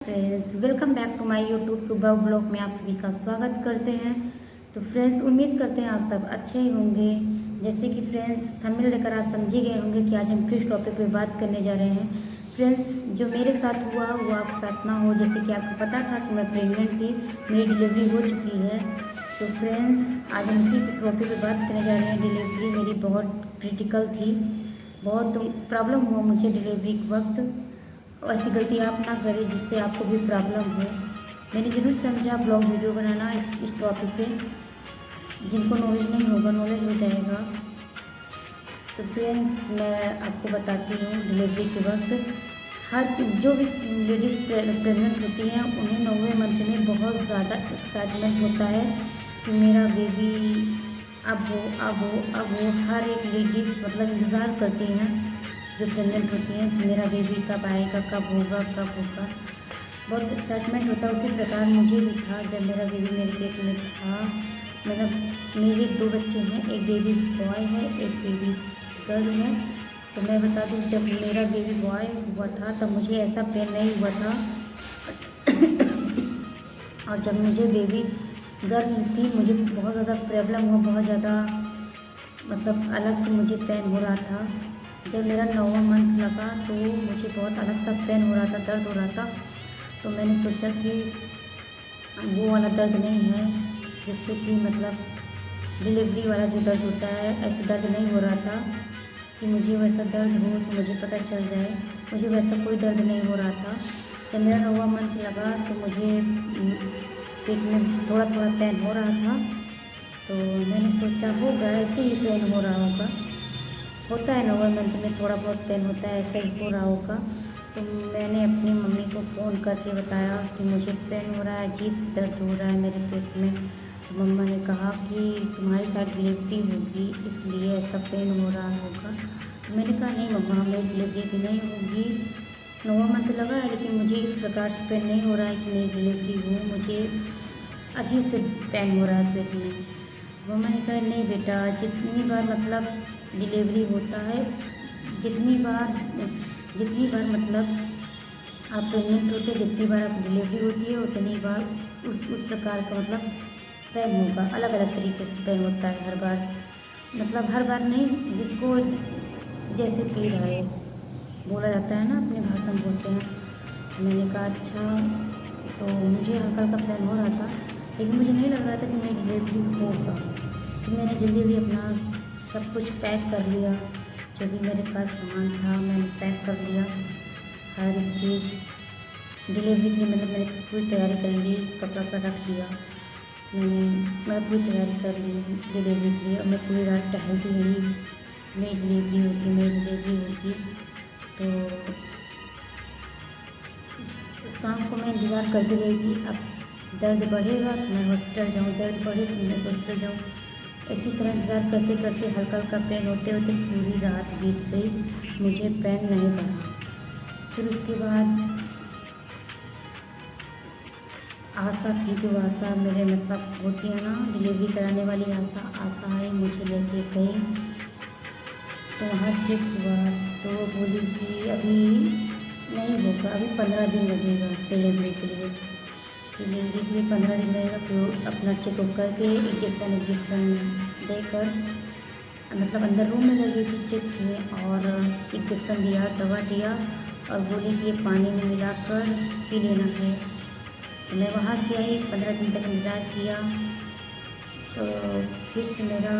Friends, welcome back to my YouTube सुबह blog में आप सभी का स्वागत करते हैं। तो फ्रेंड्स, उम्मीद करते हैं आप सब अच्छे ही होंगे। जैसे कि फ्रेंड्स, थंबनेल देखकर आप समझ ही गए होंगे कि आज हम किस टॉपिक पे बात करने जा रहे हैं। फ्रेंड्स, जो मेरे साथ हुआ वो आपके साथ ना हो। जैसे कि आपको पता था कि मैं प्रेग्नेंट थी, मेरी डिलीवरी हो चुकी है। तो फ्रेंड्स, आज हम इसी टॉपिक पे बात करने जा रहे हैं। डिलीवरी मेरी बहुत क्रिटिकल थी, बहुत प्रॉब्लम हुआ मुझे डिलीवरी के वक्त। ऐसी गलती आप ना करें जिससे आपको भी प्रॉब्लम हो। मैंने ज़रूर समझा ब्लॉग वीडियो बनाना इस टॉपिक पे। जिनको नॉलेज नहीं होगा नॉलेज हो जाएगा। तो फ्रेंड्स, मैं आपको बताती हूँ डिलीवरी के वक्त हर जो भी लेडीज़ प्रेग्नेंट होती हैं उन्हें 9वें मंथ में बहुत ज़्यादा एक्साइटमेंट होता है कि मेरा बेबी अब हो अब हो अब हो। हर एक लेडीज़ मतलब इंतज़ार करती हैं जो प्रेग्नेंट होती हैं कि मेरा बेबी कब आएगा, कब होगा कब होगा। बहुत एक्साइटमेंट होता है। उसी प्रकार मुझे भी था जब मेरा बेबी मेरे पेट में था। मतलब मेरे 2 बच्चे हैं, एक बेबी बॉय है, एक बेबी गर्ल है। तो मैं बता दूं, जब मेरा बेबी बॉय हुआ था तब मुझे ऐसा पेन नहीं हुआ था। और जब मुझे बेबी गर्ल थी मुझे बहुत ज़्यादा प्रॉब्लम हुआ, बहुत ज़्यादा मतलब अलग से मुझे पेन हो रहा था। जब मेरा 9वां मंथ लगा तो मुझे बहुत अलग सा पेन हो रहा था, दर्द हो रहा था। तो मैंने सोचा कि वो वाला दर्द नहीं है जिससे कि मतलब डिलीवरी वाला जो दर्द होता है, ऐसा दर्द नहीं हो रहा था कि मुझे वैसा दर्द हो तो मुझे पता चल जाए। मुझे वैसा कोई दर्द नहीं हो रहा था। जब मेरा 9वां मंथ लगा तो मुझे पेट में थोड़ा थोड़ा पेन हो रहा था। तो मैंने सोचा होगा ऐसे ही पेन हो रहा होता है 9वें मंथ में थोड़ा बहुत पेन होता है, ऐसा ही हो रहा होगा। तो मैंने अपनी मम्मी को फ़ोन करके बताया कि मुझे पेन हो रहा है, अजीब से दर्द हो रहा है मेरे पेट में। तो मम्मा ने कहा कि तुम्हारी शायद डिलीवरी होगी इसलिए ऐसा पेन हो रहा होगा। तो मैंने कहा नहीं मम्मा, मेरी डिलीवरी भी नहीं होगी। 9वां मंथ लगा है लेकिन मुझे इस प्रकार से पेन नहीं हो रहा है कि मेरी डिलीवरी हो। मुझे अजीब से पेन हो रहा है पेट में। मम्मा ने कहा नहीं बेटा, जितनी बार मतलब डिलीवरी होता है, जितनी बार मतलब आप प्रेग्नेंट होते हैं, जितनी बार आप डिलीवरी होती है उतनी बार उस प्रकार का मतलब पेन होगा। अलग अलग तरीके से पेन होता है हर बार, मतलब हर बार नहीं, जिसको जैसे पीड़ है बोला जाता है ना, अपनी भाषा में बोलते हैं। तो मैंने कहा अच्छा। तो मुझे हल्का हल्का पेन हो रहा था लेकिन मुझे नहीं लग रहा था कि मेरी डिलीवरी होगा। तो मैंने जल्दी जल्दी अपना सब कुछ पैक कर लिया, जो भी मेरे पास सामान था मैंने पैक कर लिया। हर एक चीज़ डिलीवरी के लिए मतलब मैंने पूरी तैयारी कर ली, कपड़ा पर रख दिया। मैं पूरी तैयारी कर ली डिलीवरी के लिए। और मैं पूरी रात टहलती रही, मेरी डिलीवरी होगी मेरी डिलीवरी होगी। तो शाम को मैं इंतज़ार करती रही कि अब दर्द बढ़ेगा तो मैं हॉस्पिटल जाऊँ, दर्द बढ़े तो मैं हॉस्पिटल जाऊँ। इसी तरह इंतज़ार करते करते हल्का हल्का पेन होते होते पूरी रात बीत गई, मुझे पेन नहीं बढ़ा। फिर उसके बाद आशा थी, जो आशा मेरे मतलब होती है ना डिलीवरी कराने वाली आशाएँ मुझे लेके गई। तो वहाँ चेक हुआ तो वो बोली कि अभी नहीं होगा, अभी 15 दिन लगेगा डिलीवरी के लिए। डिलीवरी के लिए 15 दिन लगेगा। फिर अपना चेकअप करके इंजेक्शन देकर मतलब अंदर रूम में लगी थी, चेक किए और इंजेक्शन दिया, दवा दिया और बोले कि ये पानी में मिलाकर पी लेना है। तो मैं वहाँ से आई, 15 दिन तक इंतज़ार किया। तो फिर से मेरा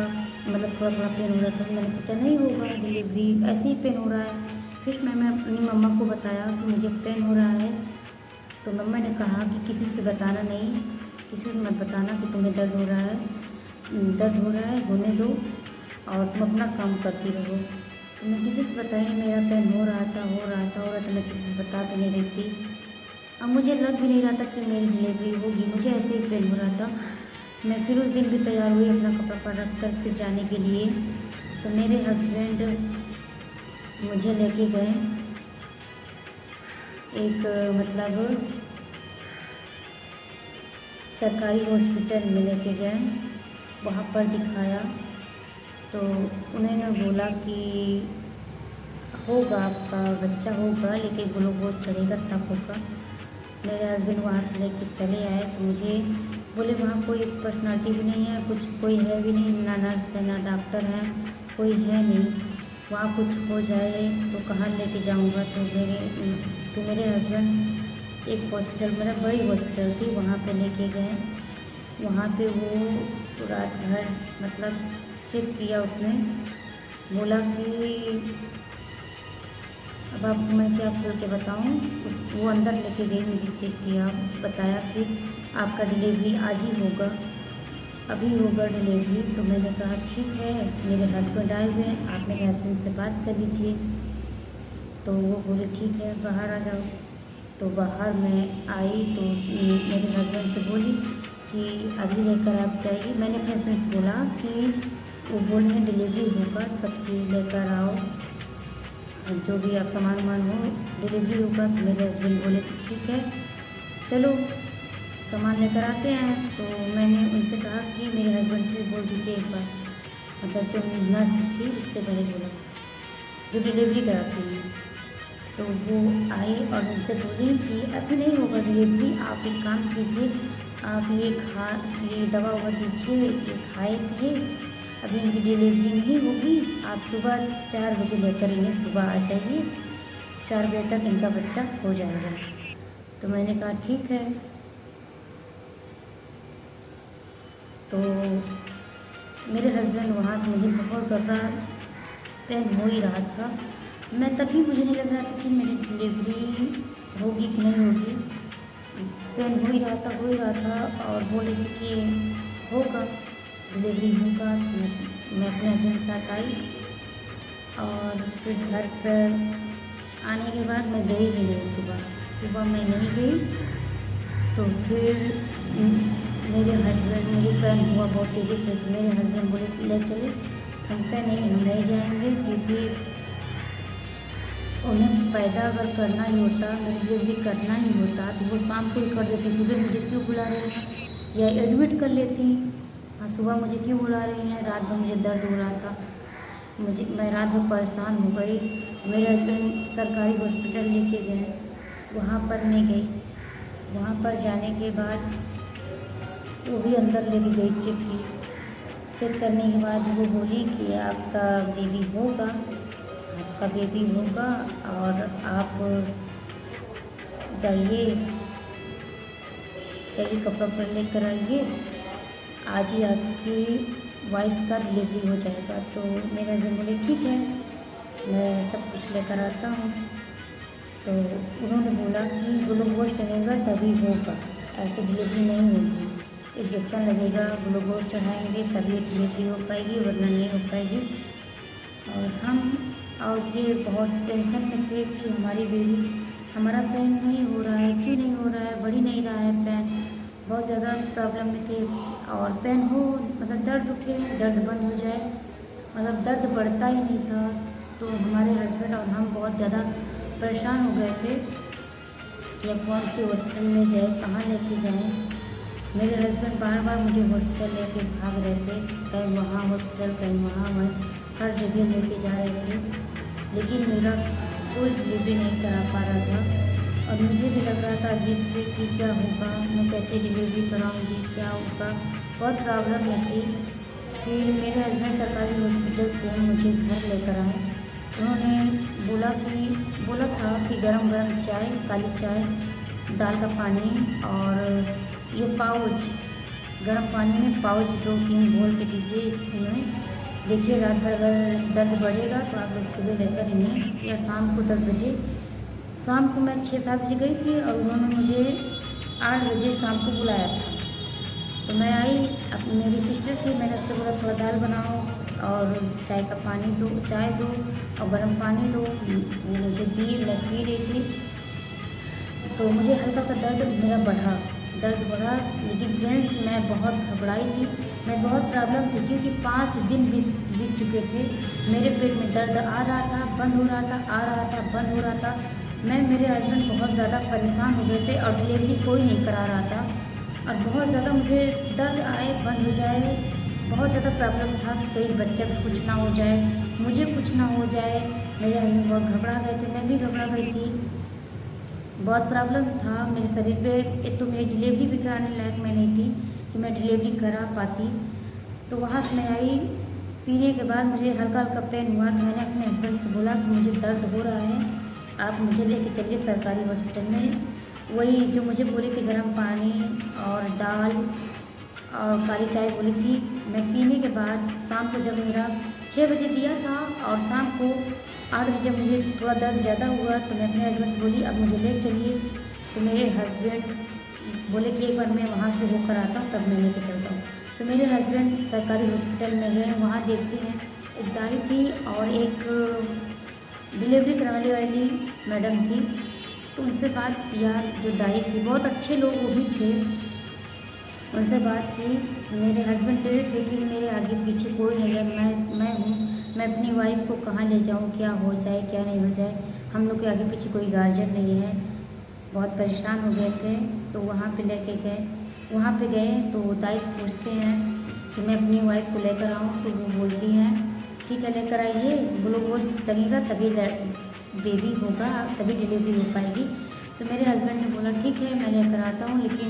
मतलब थोड़ा थोड़ा पेन हो रहा था। मैंने सोचा नहीं होगा डिलीवरी, ऐसे ही पेन हो रहा है। फिर मैंने अपनी मम्मा को बताया कि मुझे पेन हो रहा है। तो मम्मा ने कहा कि किसी से बताना नहीं, किसी से मत बताना कि तुम्हें दर्द हो रहा है, दर्द हो रहा है होने दो और तुम अपना काम करती रहो। तो मैं किसी से बताई, मेरा पेन हो रहा था मैं किसी से बता भी नहीं रही थी। अब मुझे लग भी नहीं रहा था कि मेरी डिलीवरी होगी, मुझे ऐसे ही पेन हो रहा था। मैं फिर उस दिन भी तैयार हुई अपना कपड़ा पर रख कर फिर जाने के लिए। तो मेरे हस्बैंड मुझे लेके गए एक मतलब सरकारी हॉस्पिटल में लेके गए, वहाँ पर दिखाया। तो उन्होंने बोला कि होगा आपका बच्चा होगा लेकिन ग्लूकोज चढ़ेगा तब होगा। मेरे हस्बैंड वहाँ से लेके चले आए तो मुझे बोले वहाँ कोई पर्सनालिटी भी नहीं है, कुछ कोई है भी नहीं, ना नर्स है ना डॉक्टर है, कोई है नहीं। वहाँ कुछ हो जाए तो कहाँ लेके जाऊँगा। तो मेरे हस्बैंड एक हॉस्पिटल, मतलब बड़ी हॉस्पिटल थी, वहाँ पे लेके गए। वहाँ पे वो रात भर मतलब चेक किया उसने, बोला कि अब आपको मैं क्या खोल के बताऊँ। वो अंदर लेके गई, मुझे चेक किया, बताया कि आपका डिलीवरी आज ही होगा, अभी होगा डिलीवरी। तो मैंने कहा ठीक है, मेरे हस्बैंड आए हुए हैं, आप मेरे हस्बैंड से बात कर लीजिए। तो वो बोले ठीक है बाहर आ जाओ। तो बाहर मैं आई तो मेरे हस्बैंड से बोली कि अभी लेकर आप जाइए। मैंने अपने हस्बैंड से बोला कि वो बोले हैं डिलीवरी होगा, सब चीज़ लेकर आओ, जो भी आप सामान वामान हो डिलीवरी होगा। तो मेरे हस्बैंड बोले ठीक है चलो सामान लेकर आते हैं। तो मैंने उनसे कहा कि मेरे हस्बैंड से भी बोल दीजिए एक बार, मतलब जो नर्स थी उससे मैंने बोला जो डिलीवरी कराती है। तो वो आई और उनसे बोली कि अभी नहीं होगा डिलीवरी, आप एक काम कीजिए, आप ये दवा ववा दीजिए, ये खाए पिए, अभी इनकी डिलीवरी नहीं होगी, आप सुबह 4 बजे लेकर इन्हें सुबह आ जाइए, 4 बजे तक इनका बच्चा हो जाएगा। तो मैंने कहा ठीक है। तो मेरे हस्बैंड वहाँ से, मुझे बहुत ज़्यादा पेन हो ही रहा था। मैं तभी, मुझे नहीं लग रहा था कि मेरी डिलीवरी होगी कि नहीं होगी, पेन हो ही रहा था और बोले थे कि होगा डिलीवरी होगा। तो मैं अपने हस्बैंड के साथ आई और फिर घर पर आने के बाद मैं गई ही नहीं, सुबह मैं नहीं गई। तो फिर मेरे हस्बैंड, मुझे पेन हुआ बहुत तेज़ी से, तो मेरे हस्बैंड बोले ले चले। हम कहे नहीं, हम नहीं जाएंगे, क्योंकि उन्हें पैदा अगर करना ही होता, मेरी डिलीवरी करना ही होता तो वो शाम को ही कर देती, सुबह मुझे क्यों बुला रही हैं, या एडमिट कर लेती। हाँ, सुबह मुझे क्यों बुला रही हैं, रात भर मुझे दर्द हो रहा था, मैं रात भर परेशान हो गई। मेरे हस्बैंड सरकारी हॉस्पिटल लेके गए, वहाँ पर मैं गई। वहाँ पर जाने के बाद वो भी अंदर लेके गई, चेक करने के बाद वो बोली कि आपका बेबी होगा और आप जाइए कपड़ा पर लेकर आइए, आज ही आपकी वाइफ का डिलीवरी हो जाएगा। तो मेरे हस्बैंड बोले ठीक है, मैं सब कुछ लेकर आता हूँ। तो उन्होंने बोला कि ग्लूकोज टंगेगा तभी होगा, ऐसे डिलीवरी नहीं होगी, इंजेक्शन लगेगा, ग्लूकोज चढ़ाएंगे तभी डिलीवरी हो पाएगी, वरना नहीं हो पाएगी। और ये बहुत टेंशन में थे कि हमारी बेबी, हमारा पेन नहीं हो रहा है, क्यों नहीं हो रहा है, बढ़ ही नहीं रहा है पेन, बहुत ज़्यादा प्रॉब्लम में थे। और पेन हो मतलब दर्द उठे, दर्द बंद हो जाए, मतलब दर्द बढ़ता ही नहीं था। तो हमारे हस्बैंड और हम बहुत ज़्यादा परेशान हो गए थे कि अब कौन सी हॉस्पिटल में जाए, कहाँ लेके जाएं। मेरे हस्बैंड बार बार मुझे हॉस्पिटल लेके भाग रहे थे, कहीं वहाँ हॉस्पिटल, कहीं वहाँ हर जगह लेके जा रहे थे, लेकिन मेरा कोई डिलीवरी नहीं करा पा रहा था। और मुझे भी लग रहा था अजीब से कि क्या होगा, मैं कैसे डिलीवरी कराऊंगी, क्या होगा, बहुत प्रॉब्लम में थी। फिर मेरे हस्बैंड सरकारी हॉस्पिटल से मुझे घर लेकर आए। उन्होंने बोला था कि गरम गरम चाय, काली चाय, दाल का पानी और ये पाउच, गर्म पानी में पाउच 2-3 घोल के दीजिए इन्हें। देखिए रात भर अगर दर्द बढ़ेगा तो आप लोग सुबह लेकर इन्हें, या शाम को 10 बजे, शाम को मैं 6-7 बजे गई थी और उन्होंने मुझे 8 बजे शाम को बुलाया था। तो मैं आई, अपनी मेरी सिस्टर थी, मैंने उससे बोला थोड़ा दाल बनाओ और चाय का पानी दो, चाय दो और गर्म पानी दो। वो मुझे पी रही थी। तो मुझे हल्का का दर्द मेरा बढ़ा, लेकिन फ्रेंड्स मैं बहुत घबराई थी, मैं बहुत प्रॉब्लम थी, क्योंकि 5 दिन बीत चुके थे। मेरे पेट में दर्द आ रहा था, बंद हो रहा था, आ रहा था, बंद हो रहा था। मेरे हस्बैंड बहुत ज़्यादा परेशान हो गए थे और डिलीवरी कोई नहीं करा रहा था, और बहुत ज़्यादा मुझे दर्द आए, बंद हो जाए, बहुत ज़्यादा प्रॉब्लम था कि कहीं बच्चे को कुछ ना हो जाए, मुझे कुछ ना हो जाए। मेरे हस्बैंड बहुत घबरा गए थे, मैं भी घबरा गई थी। बहुत प्रॉब्लम था मेरे शरीर पे। एक तो मेरी डिलीवरी भी कराने लायक मैं नहीं थी कि मैं डिलीवरी करा पाती। तो वहाँ से मैं आई, पीने के बाद मुझे हल्का हल्का पेन हुआ, तो मैंने अपने हस्बैंड से बोला कि मुझे दर्द हो रहा है, आप मुझे लेके चलिए सरकारी हॉस्पिटल में। वही जो मुझे बोले कि गर्म पानी और दाल और काली चाय बोली थी। मैं पीने के बाद शाम को जब मेरा 6 बजे दिया था और शाम को 8 बजे मुझे थोड़ा दर्द ज़्यादा हुआ, तो मैं अपने हस्बैंड से बोली अब मुझे ले चलिए। तो मेरे हस्बैंड बोले कि एक बार मैं वहाँ से होकर आता हूँ तब मैं लेके चलता हूँ। तो मेरे हस्बैंड सरकारी हॉस्पिटल में गए, वहाँ देखते हैं एक दाई थी और एक डिलीवरी कराने वाली मैडम थी। तो उनसे बात किया, जो दाई थी बहुत अच्छे लोग वो भी थे, उनसे बात की। मेरे हस्बैंड कह रहे थे कि मेरे आगे पीछे कोई नहीं है, मैं हूँ, मैं अपनी वाइफ को कहाँ ले जाऊँ, क्या हो जाए क्या नहीं हो जाए, हम लोग के आगे पीछे कोई गार्जियन नहीं है। बहुत परेशान हो गए थे। तो वहाँ पे लेके गए, वहाँ पे गए तो दाई से पूछते हैं कि मैं अपनी वाइफ को लेकर आऊँ। तो वो बोलती हैं ठीक है लेकर आइए, ग्लूकोज लगेगा तभी बेबी होगा, तभी डिलीवरी हो पाएगी। तो मेरे हस्बैंड ने बोला ठीक है मैं लेकर आता हूँ, लेकिन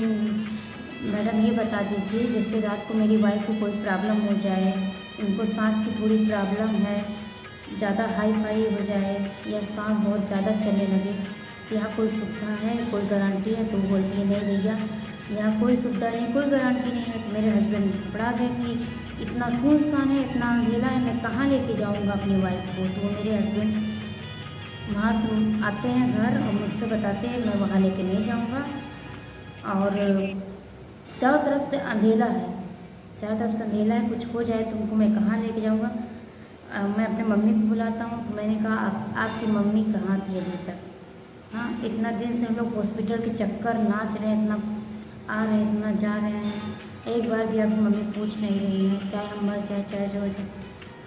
मैडम ये बता दीजिए जैसे रात को मेरी वाइफ को कोई प्रॉब्लम हो जाए, उनको सांस की थोड़ी प्रॉब्लम है, ज़्यादा हाई फाई हो जाए या सांस बहुत ज़्यादा चलने लगे, यहाँ कोई सुविधा है, कोई गारंटी है? तो बोलती है नहीं भैया यहाँ कोई सुविधा नहीं, कोई गारंटी नहीं है। तो मेरे हस्बैंड घबरा गए कि इतना सुनसान है, इतना अंधेला है, मैं कहाँ लेके जाऊँगा अपनी वाइफ को। तो मेरे हस्बैंड वहाँ से आते हैं घर और मुझसे बताते हैं मैं वहाँ लेके नहीं जाऊँगा, और चारों तरफ से अंधेला है, चारों तरफ से अंधेला है, कुछ हो जाए तो उनको मैं कहाँ लेके जाऊँगा। मैं अपने मम्मी को बुलाता हूँ। तो मैंने कहा आपकी मम्मी कहाँ थी अभी तक? हाँ, इतना दिन से हम लोग हॉस्पिटल के चक्कर नाच रहे हैं, इतना आ रहे हैं इतना जा रहे हैं, एक बार भी आपकी मम्मी पूछ नहीं रही है, चाहे हम मर जाए चाहे जो हो जाए।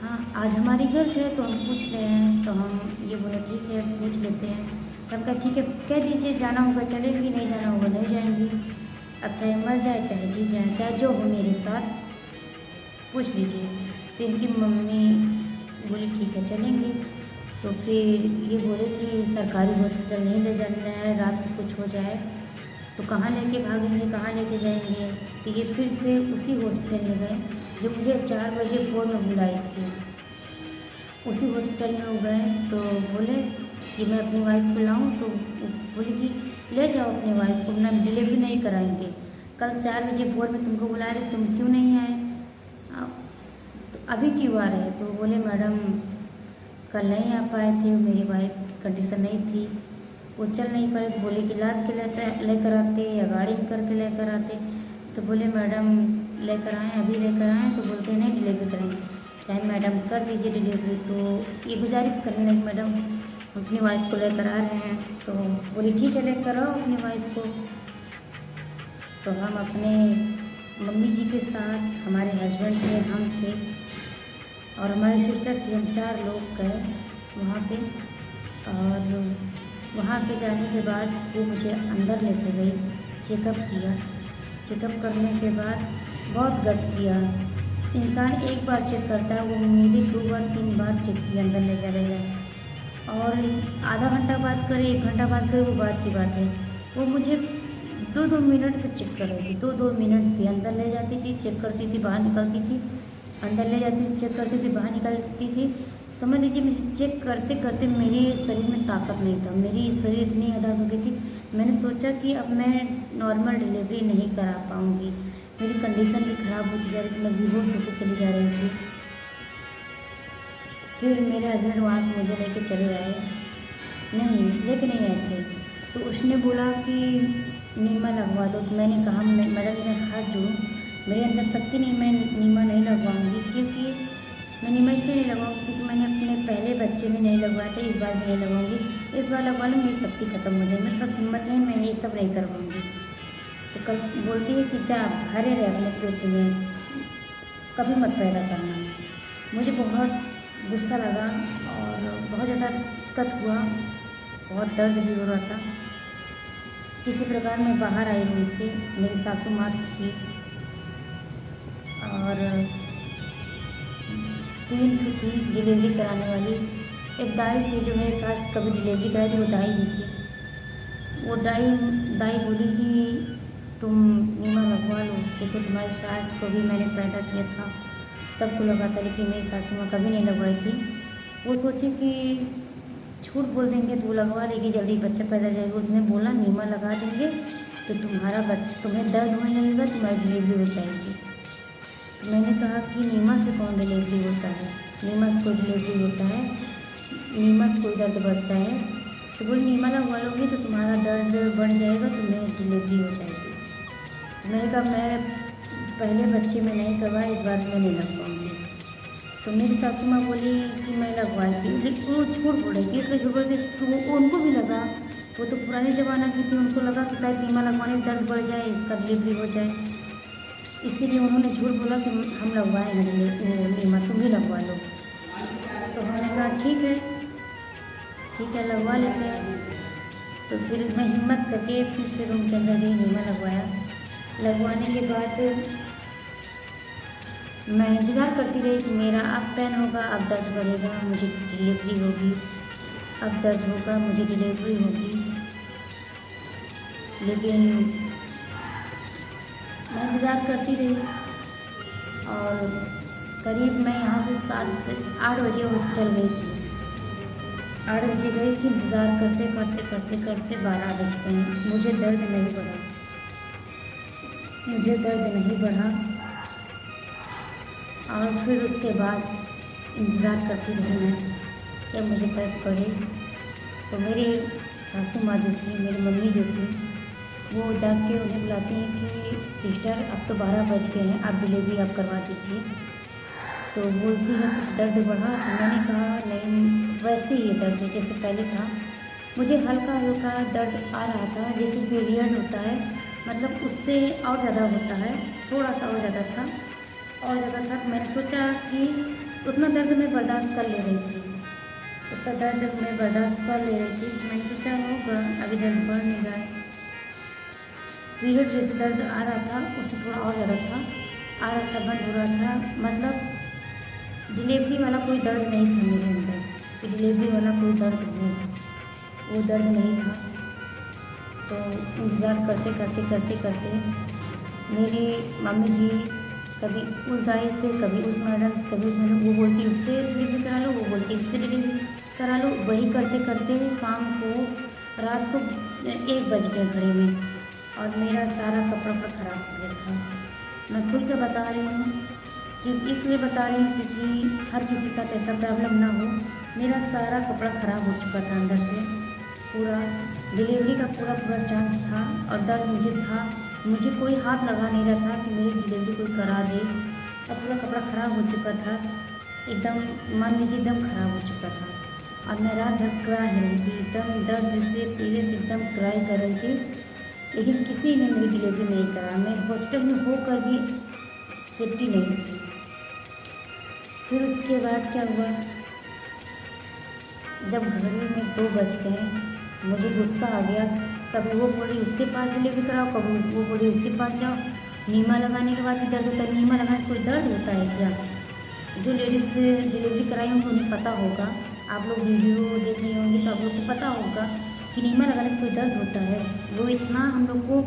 हाँ, आज हमारी गर्ज है तो हम पूछ रहे हैं। तो हम ये बोले ठीक है पूछ लेते हैं। तो हम कहा ठीक है कह दीजिए जाना होगा चलेंगी, नहीं जाना होगा नहीं जाएंगी, अब चाहे मर जाए चाहे जी जाए चाहे जो हो मेरे साथ पूछ लीजिए। तो इनकी मम्मी बोली ठीक है चलेंगे। तो फिर ये बोले कि सरकारी हॉस्पिटल नहीं ले जाना है, रात में कुछ हो जाए तो कहाँ लेके भागेंगे, कहाँ लेके जाएंगे। तो ये फिर से उसी हॉस्पिटल में गए जो मुझे 4 बजे भोर में बुलाई थी, उसी हॉस्पिटल में हो गए। तो बोले कि मैं अपनी वाइफ को लाऊँ, तो बोले कि ले जाओ अपनी वाइफ को, ना डिलीवरी नहीं कराएंगे, कल 4 बजे भोर में तुमको बुला रहे तुम क्यों नहीं आए, तो अभी क्यों आ रहे? तो बोले मैडम कल नहीं आ पाए थे, मेरी वाइफ की कंडीशन नहीं थी, वो चल नहीं पाए। तो बोले कि लाद के लेकर आते या गाड़ी में करके लेकर आते। तो बोले मैडम लेकर आएँ, अभी लेकर आएँ? तो बोलते नहीं डिलीवरी करेंगे। चाहे मैडम कर दीजिए डिलीवरी। तो ये गुजारिश करने लगी मैडम अपनी वाइफ को लेकर आ रहे हैं। तो बोली ठीक है लेकर आओ अपनी वाइफ को। तो हम अपने मम्मी जी के साथ, हमारे हस्बैंड थे, हम थे और हमारी सिस्टर थी, हम 4 लोग गए वहाँ पे। और वहाँ पे जाने के बाद वो मुझे अंदर लेके गई, चेकअप किया। चेकअप करने के बाद बहुत गद किया। इंसान एक बार चेक करता है, वो मेरे 2 बार 3 बार चेक किया अंदर ले जा रहे हैं। और आधा घंटा बात करे 1 घंटा बात करे वो बात की बात है, वो मुझे 2-2 मिनट पे चेक कर रही थी। 2-2 मिनट पे अंदर ले जाती थी, चेक करती थी, बाहर निकलती थी, अंदर ले जाती थी, चेक करती थी, बाहर निकलती थी। समझ लीजिए मुझे चेक करते करते मेरे शरीर में ताकत नहीं था, मेरी शरीर इतनी हताश हो गई थी। मैंने सोचा कि अब मैं नॉर्मल डिलीवरी नहीं करा पाऊँगी, मेरी कंडीशन भी ख़राब होती जा रही थी, मैं बेहोश होती चली जा रही थी। फिर मेरे हस्बैंड वहाँ से मुझे लेके चले आए, नहीं लेके नहीं आए थे। तो उसने बोला कि नीमा लगवा लो। तो मैंने कहा मैडम मेरा हाथ जोड़ूं, मेरे अंदर शक्ति नहीं, मैं नीमा नहीं लगवाऊंगी, क्योंकि मैं नीमा इसलिए नहीं लगवाऊंगी क्योंकि मैंने अपने पहले बच्चे में नहीं लगवाए थे, इस बार भी नहीं लगवाऊंगी, इस बार लगवा लूँ मेरी शक्ति खत्म हो जाए, मेरे पास हिम्मत नहीं, मैं ये सब नहीं करवाऊँगी। तो कल बोलती है कि जा भरे रहे अपने पेट में, कभी मत पैदा करना। मुझे बहुत गुस्सा लगा और बहुत ज़्यादा दिक्कत हुआ, बहुत दर्द भी हो रहा था। किसी प्रकार मैं बाहर आई हूँ से, मेरी सासू माँ थी और 3 थी डिलीवरी कराने वाली, एक दाई थी जो मेरे साथ कभी डिलीवरी कराई थी, वो दाई ही थी। वो दाई दाई बोली कि तुम नीमा लगवा लो, देखो तुम्हारी सास को भी मैंने पैदा किया था, सबको लगा था, लेकिन मेरी सासू माँ कभी नहीं लगवाई थी। वो सोची कि झूठ बोल देंगे तो वो लगवा लेगी, जल्दी बच्चा पैदा हो जाएगा। उसने बोला नीमा लगा देंगे तो तुम्हें दर्द होने लगेगा, तुम्हारी डिलीवरी हो जाएगी। तो मैंने कहा कि नीमा से कौन डिलीवरी होता है, नीमा से कोई डिलीवरी होता है, नीमा से कोई दर्द बढ़ता है। तो बोली नीमा लगवा लोगी तो तुम्हारा दर्द बढ़ जाएगा, तुम्हें डिलीवरी हो जाएगी। मैंने कहा मैं पहले बच्चे में नहीं करवाया, इस बार मैं नहीं लगवाऊँगी। तो मेरी सासू माँ बोली कि मैं लगवाई थी, लेकिन वो झूठ बोल रही थी, इसलिए झूठ बोल रही थी। तो वो उनको भी लगा, वो तो पुराने ज़माना की थी, उनको लगा कि शायद नीमा लगवाने से दर्द बढ़ जाए, इसका डिलीवरी हो जाए, इसीलिए उन्होंने झूठ बोला कि हम लगवाए हैं नीमा, तुम भी लगवा लो। तो हमने कहा ठीक है लगवा लेते हैं। तो फिर मैं हिम्मत करके फिर से रूम के अंदर गई, नीमा लगवाया। लगवाने के बाद मैं इंतज़ार करती रही कि मेरा अब पेन होगा, अब दर्द बढ़ेगा, मुझे डिलीवरी होगी, अब दर्द होगा, मुझे डिलीवरी होगी। लेकिन मैं इंतज़ार करती रही और करीब मैं यहाँ से 8 बजे हॉस्पिटल गई थी। 8 बजे गई थी, इंतज़ार करते करते करते करते 12 बज गए। मुझे दर्द नहीं बढ़ा और फिर उसके बाद इंतज़ार करती रही मैं जब मुझे दर्द पड़े। तो मेरी सासू माँ जो थी, मेरी मम्मी जो थी, वो जाग के उन्हें बुलाती हैं कि सिस्टर अब तो 12 बज गए हैं, आप डिलीवरी आप करवा दीजिए। तो बोलती है कुछ दर्द बढ़ा। तो मैंने कहा नहीं, वैसे ही दर्द है जैसे पहले था। मुझे हल्का हल्का दर्द आ रहा था, जैसे पीरियड होता है, मतलब उससे और ज़्यादा होता है, थोड़ा सा और ज़्यादा था। मैंने सोचा कि उतना दर्द मैं बर्दाश्त कर ले रही थी, मैंने सोचा होगा, अभी दर्द बढ़ नहीं रहा है। पीरियड जैसे दर्द आ रहा था उससे थोड़ा और ज़्यादा था, बंद हो रहा था, मतलब डिलीवरी वाला कोई दर्द नहीं था मेरे अंदर, डिलीवरी वाला कोई दर्द वो दर्द नहीं था। तो इंतज़ार करते मेरी मम्मी जी कभी उस दाई से, कभी उस मैडम से, कभी उस मैडम, वो बोलती उससे डिलीवरी करा लो, वो बोलती उससे डिलीवरी करा लो। वही करते शाम को, रात को 1 बज गए घड़ी में और मेरा सारा कपड़ा ख़राब हो गया था। मैं खुल के बता रही हूँ कि इसलिए बता रही हूँ क्योंकि हर किसी के साथ ऐसा प्रॉब्लम ना हो। मेरा सारा कपड़ा ख़राब हो चुका था अंदर से, पूरा डिलीवरी का पूरा चांस था और दर्द मुझे था। मुझे कोई हाथ लगा नहीं रहा था कि मेरी डिलीवरी कोई करा दे। और पूरा कपड़ा ख़राब हो चुका था, एकदम मान लीजिए एकदम ख़राब हो चुका था। और मैं रात भर क्राई रही थी, एकदम दर्द से पीले से एकदम क्राई कर रही थी, लेकिन किसी ने मेरी डिलीवरी नहीं करा। मैं हॉस्पिटल में होकर भी सेफ्टी नहीं थी। फिर उसके बाद क्या हुआ, जब घड़ी में 2 बज गए, मुझे गुस्सा आ गया। कभी वो बोली उसके पास डिलीवरी कराओ, कभी वो बोली उसके पास जाओ। नीमा लगाने के बाद भी दर्द होता है, नीमा लगाने से कोई दर्द होता है क्या? जो लेडीज़ डिलीवरी कराई होंगी उन्हें पता होगा, आप लोग वीडियो देख रही होंगी तो आप लोग को पता होगा कि नीमा लगाने से कोई दर्द होता है। वो इतना हम लोग को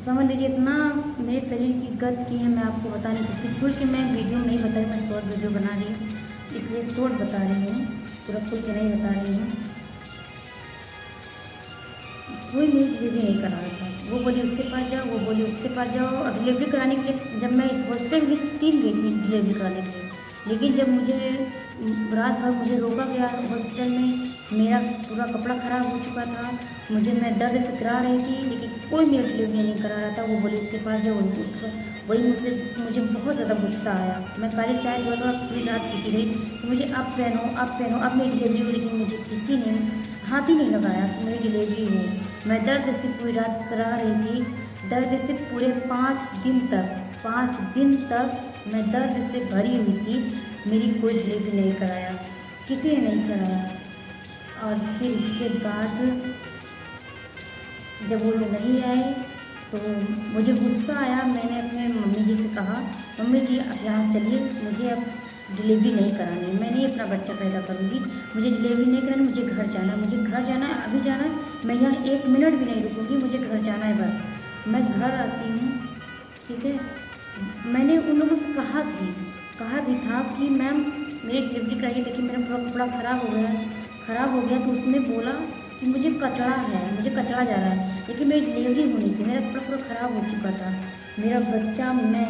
समझ लीजिए, इतना मेरे शरीर की गत की है, मैं आपको बता नहीं सकती। खुल के मैं वीडियो नहीं बताई, मैं शॉर्ट वीडियो बना रही हूँ, इसलिए शॉर्ट बता रही हूँ, पूरा खुल के नहीं बता रही हूँ। कोई मेरी डिलीवरी नहीं करा रहा था। वो बोली उसके पास जाओ, वो बोली उसके पास जाओ। और डिलीवरी कराने के लिए जब मैं इस हॉस्पिटल की 3 गई थी डिलीवरी कराने के लिए, लेकिन जब मुझे रात भर मुझे रोका गया हॉस्पिटल में, मेरा पूरा कपड़ा ख़राब हो चुका था, मैं दर्द से करा रही थी, लेकिन कोई मेरी डिलीवरी नहीं करा रहा था। वो बोली उसके पास जाओ, वही मुझे बहुत ज़्यादा गुस्सा आया। मैं काली चाय थोड़ा पूरी रात पीती रही कि मुझे अब पहनो, अब मेरी डिलीवरी हो, लेकिन मुझे किसी ने हाथ ही नहीं लगाया कि मेरी डिलीवरी हो। मैं दर्द से पूरी रात करा रही थी, दर्द से पूरे 5 दिन तक मैं दर्द से भरी हुई थी। मेरी कोई डिलीवरी नहीं कराया, किसी ने नहीं कराया। और फिर इसके बाद जब वो लोग नहीं आए तो मुझे गुस्सा आया। मैंने अपने मम्मी जी से कहा, मम्मी जी आप यहाँ चलिए, मुझे अब डिलीवरी नहीं करानी है, मैं नहीं अपना बच्चा पैदा करूँगी, मुझे डिलीवरी नहीं करानी, मुझे घर जाना है, अभी जाना है, मैं यहाँ 1 मिनट भी नहीं रुकूँगी, मुझे घर जाना है बस। मैं घर आती हूँ, ठीक है। मैंने उन लोगों से कहा भी था कि मैम मेरी डिलीवरी कराइए, देखिए मेरा पूरा कपड़ा ख़राब हो गया है। ख़राब हो गया तो उसने बोला कि मुझे कचड़ा है, मुझे कचड़ा जा रहा है, लेकिन मेरी डिलीवरी होनी थी, मेरा कपड़ा पूरा ख़राब हो चुका था। मेरा बच्चा, मैं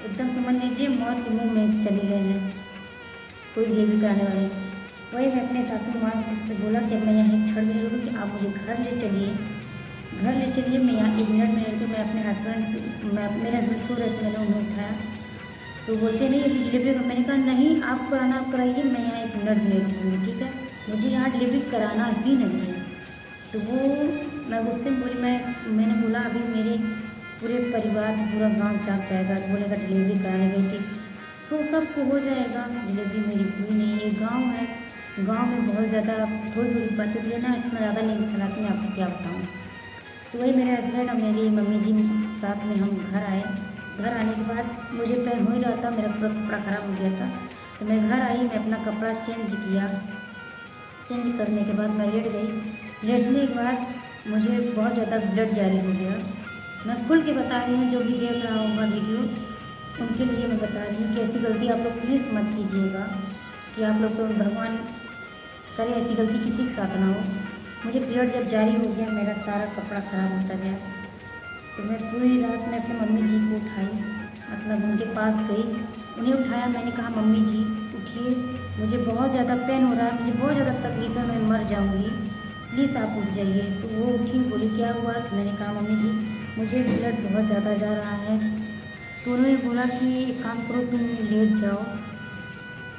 एकदम समझ लीजिए मौत के मुँह में चले गए हैं, कोई डिलीवरी कराने वाले। वही मैं अपने सासू माँ से बोला कि अब मैं यहाँ एक छड़ नहीं कि आप मुझे घर ले चलिए, घर ले चलिए। मैं यहाँ 1 मिनट में रहकर मैं अपने हस्बैंड से, मेरे हस्बैंड सो रहे थे, मैंने उन्हें उठाया तो बोलते नहीं अभी डिलीवरी का। मैंने कहा नहीं, आप कराना आप कराइए, मैं यहाँ 1 मिनट नहीं रुकूँगी, ठीक है, मुझे यहाँ डिलीवरी कराना ही नहीं है। तो वो मैं उससे बोली, मैंने बोला अभी मेरे पूरे परिवार पूरा गांव चाक जाएगा, तो बोलेगा डिलीवरी कराने गई थी, सो सबको हो जाएगा। डिलीवरी मेरी हुई नहीं, ये गाँव है, गाँव में बहुत ज़्यादा थोड़ी थोड़ी बातें लेना, इतना ज़्यादा नहीं चलाती, मैं आपको क्या बताऊँ। तो वही मेरे हस्बैंड और मेरी मम्मी जी साथ में हम घर आए। घर आने के बाद मुझे पैर हो ही रहा था, मेरा पूरा कपड़ा ख़राब हो गया था। तो मैं घर आई, मैं अपना कपड़ा चेंज किया, चेंज करने के बाद मैं लेट गई। लेटने के बाद मुझे बहुत ज़्यादा ब्लड जारी हो गया। मैं खुल के बता रही हूँ, जो भी देख रहा होगा वीडियो उनके लिए मैं बता रही हूँ कि ऐसी गलती आप लोग प्लीज़ मत कीजिएगा, कि आप लोग तो भगवान करे ऐसी गलती किसी के साथ ना हो। मुझे ब्लड जब जारी हो गया, मेरा सारा कपड़ा ख़राब होता गया। तो मैं पूरी रात में अपनी मम्मी जी को उठाई, मतलब उनके पास गई, उन्हें उठाया। मैंने कहा मम्मी जी उठिए, मुझे बहुत ज़्यादा पेन हो रहा है, मुझे बहुत ज़्यादा तकलीफ है, मैं मर जाऊँगी, प्लीज़ आप उठ जाइए। तो वो उठी, बोली क्या हुआ। तो मैंने कहा मम्मी जी मुझे ब्लड बहुत ज़्यादा जा रहा है। तो उन्होंने बोला कि एक काम करो, तुम लेट जाओ,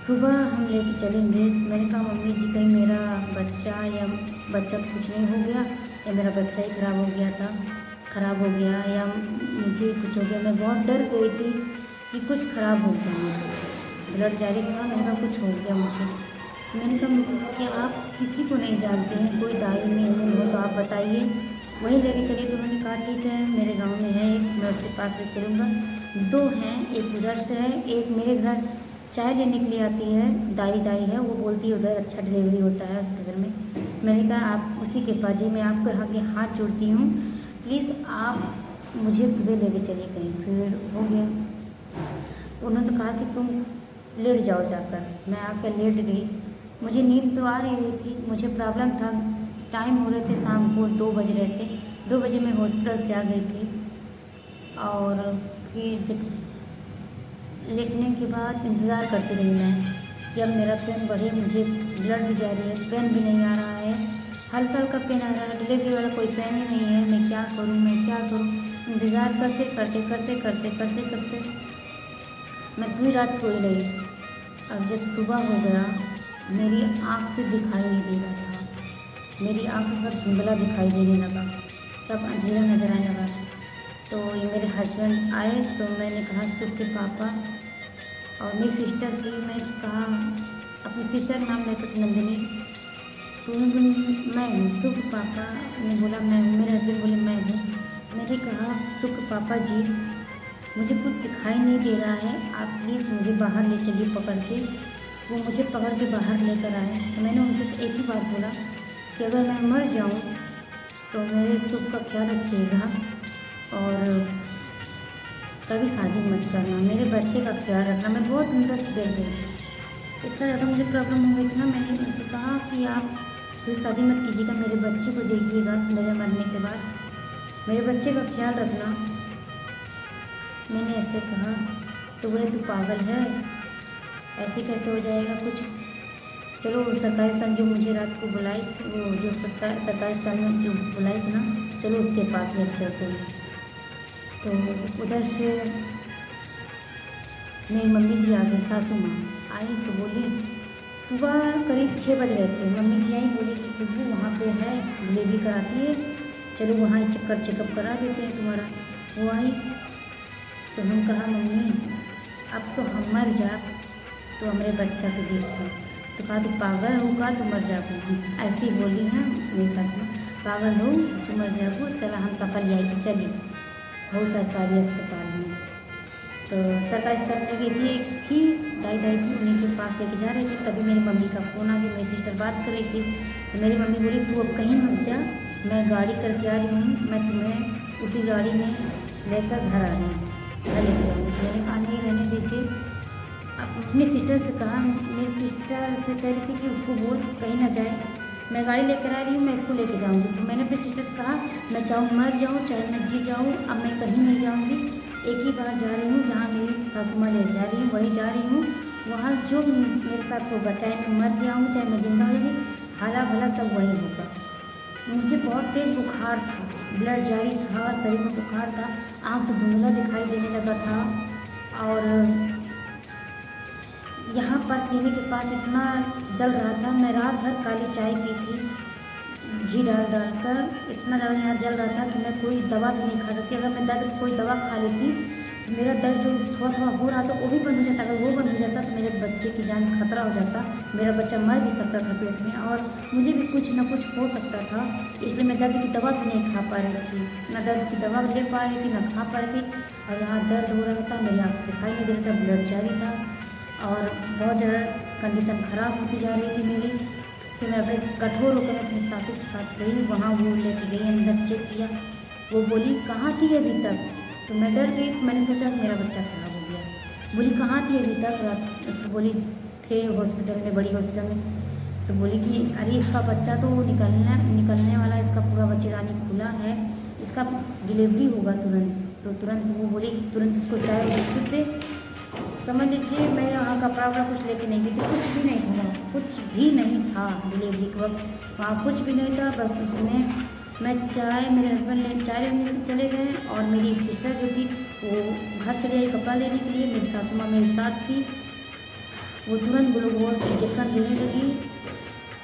सुबह हम लेके चलेंगे। मैंने कहा मम्मी जी कहीं मेरा बच्चा या बच्चा कुछ नहीं हो गया, या मेरा बच्चा ही ख़राब हो गया या मुझे कुछ हो गया। मैं बहुत डर गई थी कि कुछ ख़राब हो गया, मुझे ब्लड जारी था, मैंने कहा कुछ हो गया मुझे। मैंने कहा कि आप किसी को नहीं जानते हैं, कोई दाई में हो तो आप बताइए, वहीं लेके चलिए। तो उन्होंने कहा ठीक है, मेरे गाँव में है एक, मैं उसके पास ले चलूँगा। 2 हैं, एक उधर से है, एक मेरे घर चाय लेने के लिए आती है, दाई है, वो बोलती है उधर अच्छा डिलीवरी होता है उसके घर में। मैंने कहा आप उसी के पास जी, मैं आपके आगे हाथ जोड़ती हूँ, प्लीज़ आप मुझे सुबह लेके चलिए कहीं। फिर हो गया, उन्होंने कहा कि तुम लेट जाओ जाकर। मैं आकर लेट गई, मुझे नींद तो आ रही थी, मुझे प्रॉब्लम था, टाइम हो रहे थे शाम को 2 बज रहे थे। 2 बजे मैं हॉस्पिटल से आ गई थी। और फिर जब लेटने के बाद इंतज़ार करती रही मैं कि अब मेरा पेन बढ़े, मुझे ब्लड भी जा रही है, पेन भी नहीं आ रहा है, हल्का हल्का पेन आ रहा है, डिलीवरी वाला कोई पेन ही नहीं है, मैं क्या करूँ। इंतज़ार करते मैं पूरी रात सोई रही। अब जब सुबह हो गया, मेरी आँख से दिखाई नहीं दे रहा था, मेरी आँख से सब धुंधला दिखाई देने लगा, सब अंधेरा नजर आने लगा। तो ये मेरे हस्बैंड आए, तो मैंने कहा सुख के पापा, और मेरी सिस्टर थी, मैं कहा अपनी सिस्टर नाम लेकर नंदिनी, तो मैं हूँ सुख पापा ने बोला मैं हूँ, मेरे हस्बैंड बोले मैं हूँ। मैंने कहा सुख पापा जी मुझे कुछ दिखाई नहीं दे रहा है, आप प्लीज़ मुझे बाहर ले चलिए पकड़ के। वो मुझे पकड़ के बाहर लेकर आए। तो मैंने उनसे एक ही बात बोला कि अगर मैं मर जाऊँ तो मेरे सुख का ख्याल रखिएगा, और कभी शादी मत करना, मेरे बच्चे का ख्याल रखना। मैं बहुत उनका डर गई, इतना ज़्यादा मुझे प्रॉब्लम हो गई थी ना। मैंने उनसे कहा कि आप फिर शादी मत कीजिएगा, मेरे बच्चे को देखिएगा, मेरे मरने के बाद मेरे बच्चे का ख्याल रखना। मैंने ऐसे कहा तो बोले तू पागल है, ऐसे कैसे हो जाएगा कुछ। चलो सरकारी स्थान जो मुझे रात को बुलाई, वो जो सरकारी स्थान में जो बुलाई थी ना, चलो उसके पास लेकर चलते हैं। तो उधर से मेरी मम्मी जी आ गई, सासू माँ आई तो बोली, सुबह करीब 6 बज रहे थे, मम्मी जी आई, बोली कि खुशबू वहाँ पे है, डिलीवरी कराती है, चलो वहाँ चेकअप करा देते हैं तुम्हारा। वो आई तो हम कहा मम्मी अब तो हम मर जा, तो हमारे बच्चा को देखो। तो कहा तो पागल हो का तो मर जाओ, ऐसी बोली हैं मेरी सास में, पागल हो तो मर जाओ, चला हम पकड़ जाएगी, चलिए हो सरकारी अस्पताल में। तो सरकारी अस्पताल में गई थी दाई थी, उन्हीं के पास लेके जा रही थी। तभी मेरी मम्मी का फ़ोन आ गया, मेरी सिस्टर बात कर रही थी। तो मेरी मम्मी बोली तू अब कहीं मत जा, मैं गाड़ी करके आ रही हूँ, मैं तुम्हें उसी गाड़ी में लेकर घर आ रही हूँ, घर लेके जाऊँगी। मैंने कहा नहीं रहने दीजिए। अपनी सिस्टर से कहा, मेरी सिस्टर से कह रही थी कि उसको बोल कहीं ना जाए, मैं गाड़ी लेकर आ रही हूँ, मैं इसको लेकर जाऊँगी। तो मैंने अपनी सिस्टर से कहा मैं चाहूँ मर जाऊँ चाहे मैं जी जाऊँ, अब मैं कहीं नहीं जाऊँगी, एक ही बार जा रही हूँ जहाँ मेरी सासू माँ ले जा रही हूँ वहीं जा रही हूँ, वहाँ जो मेरे साथ होगा, चाहे मैं मर जाऊँ चाहे मैं जिंदा हो जाऊँगी, हाला भला सब वही होगा। मुझे बहुत तेज़ बुखार था, ब्लड जारी था, शरीर में बुखार था, आँख से धुंधला दिखाई देने लगा था, और यहाँ पर सीने के पास इतना जल रहा था। मैं रात भर काली चाय पी थी, घी डाल कर, इतना ज़्यादा यहाँ जल रहा था कि मैं कोई दवा भी नहीं खा सकती। अगर मैं दर्द कोई दवा खा लेती, मेरा दर्द जो थोड़ा थोड़ा हो रहा था वो भी बंद हो जाता। अगर वो बंद हो जाता तो मेरे बच्चे की जान खतरा हो जाता, मेरा बच्चा मर भी सकता था पेट में, और मुझे भी कुछ ना कुछ हो सकता था। इसलिए मैं दर्द की दवा भी नहीं खा पा रही थी, ना दर्द की दवा ले पा रही थी, ना खा पा रही थी। और यहाँ दर्द हो रहा था, मेरी आँख से दिखाई नहीं दे रहा था, ब्लड जारी था, और बहुत ज़्यादा कंडीशन ख़राब होती जा रही थी मेरी। फिर मैं अपने कठोर होकर अपनी सासू के साथ गई, वहाँ वो लेके गई, अंदर चेक किया। वो बोली कहाँ थी अभी तक? तो मैं डर गई, मैंने सोचा मेरा बच्चा खराब हो गया। बोली कहाँ थी अभी तक? तो बोली थे हॉस्पिटल में, बड़ी हॉस्पिटल में। तो बोली कि अरे इसका बच्चा तो निकलने वाला, इसका पूरा बच्चेदानी खुला है, इसका डिलीवरी होगा तुरंत। तो तुरंत वो बोली तुरंत इसको चाय बिस्कुट से, समझ लीजिए मैं यहाँ कपड़ा वपड़ा कुछ लेके नहीं गई थी, कुछ भी नहीं था, कुछ भी नहीं था डिलीवरी के वक्त, वहाँ कुछ भी नहीं था। बस उसने मैं चाय, मेरे हस्बैंड ले चाय लेने चले गए, और मेरी एक सिस्टर जो थी वो घर चले आई कपड़ा लेने के लिए, मेरी सासू माँ मेरे साथ थी। वो तुरंत ग्लूकोज इंजेक्शन देने लगी,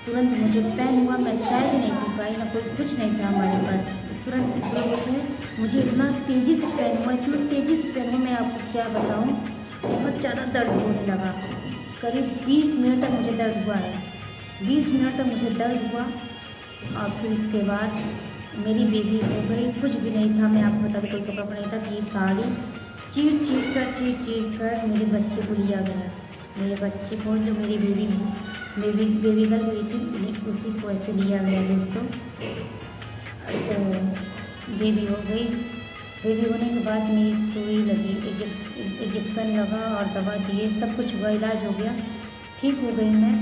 तुरंत मुझे पेन हुआ, मैं चाय भी नहीं पी पाई, ना कोई कुछ नहीं था हमारे पास। तुरंत ग्लूकोज है, मुझे इतना तेज़ी से पेन हुआ, इतना तेज़ी से पेन हुआ, मैं आपको क्या बताऊँ, बहुत ज़्यादा दर्द होने लगा। करीब 20 मिनट तक मुझे दर्द हुआ है, 20 मिनट तक मुझे दर्द हुआ। और फिर उसके बाद मेरी बेबी हो गई, कुछ भी नहीं था, मैं आपको बता दूँ कोई कपड़ा नहीं था कि ये साड़ी चीर कर मेरे बच्चे को लिया गया। मेरे बच्चे को, जो मेरी बेबी गर्ल हुई थी, उसी को ऐसे लिया गया दोस्तों। तो बेबी हो गई, बेबी होने के बाद मेरी सुई लगी, इंजेक्शन लगा और दवा दिए, सब कुछ हुआ, इलाज हो गया, ठीक हो गई मैं।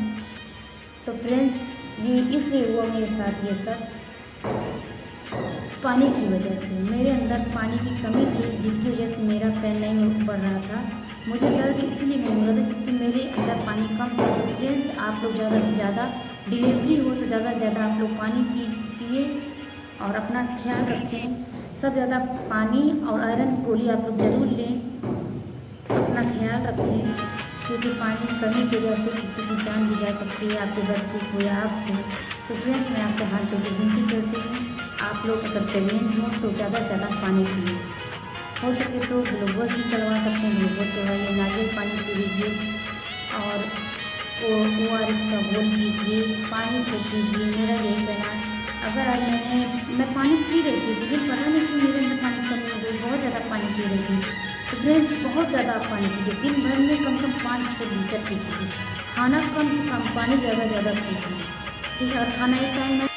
तो फ्रेंड्स ये इसलिए हुआ मेरे साथ ये सब पानी की वजह से, मेरे अंदर पानी की कमी थी, जिसकी वजह से मेरा पेन नहीं बढ़ रहा था। मुझे दर्द इसलिए नहीं हो रहा था क्योंकि मेरे अंदर पानी कम था। तो फ्रेंड्स आप लोग ज़्यादा से ज़्यादा डिलीवरी हो तो ज़्यादा से ज़्यादा आप लोग पानी पिए और अपना ख्याल रखें। सब ज़्यादा पानी और आयरन की गोली आप लोग ज़रूर लें, अपना ख्याल रखें, क्योंकि पानी की कमी की वजह से किसी की जान भी जा सकती है, आपके बच्चे को या आपको। तो फ्रेंड्स मैं आपसे हाथ जोड़ के विनती करती हूँ, आप लोग अगर प्रेगनेंट हो तो ज़्यादा से ज़्यादा पानी पिए, हो सके तो ग्लूकोज भी चलवा सकते हैं, ग्लूकोज चलवाइए, नारियल पानी पी लीजिए, और ORS का घोल कीजिए, पानी को पीजिए। मेरा यही कहना है। अगर आज मैं पानी पी रही थी, लेकिन पता नहीं कि मेरे अंदर पानी कमी हो गई, बहुत ज़्यादा पानी पी रही थी। तो फ्रेंड्स बहुत ज़्यादा आप पानी पीजिए, दिन भर में कम से कम 5-6 लीटर पीजिए, खाना कम से कम, पानी ज़्यादा पीजिए, ठीक है। और खाना एक टाइम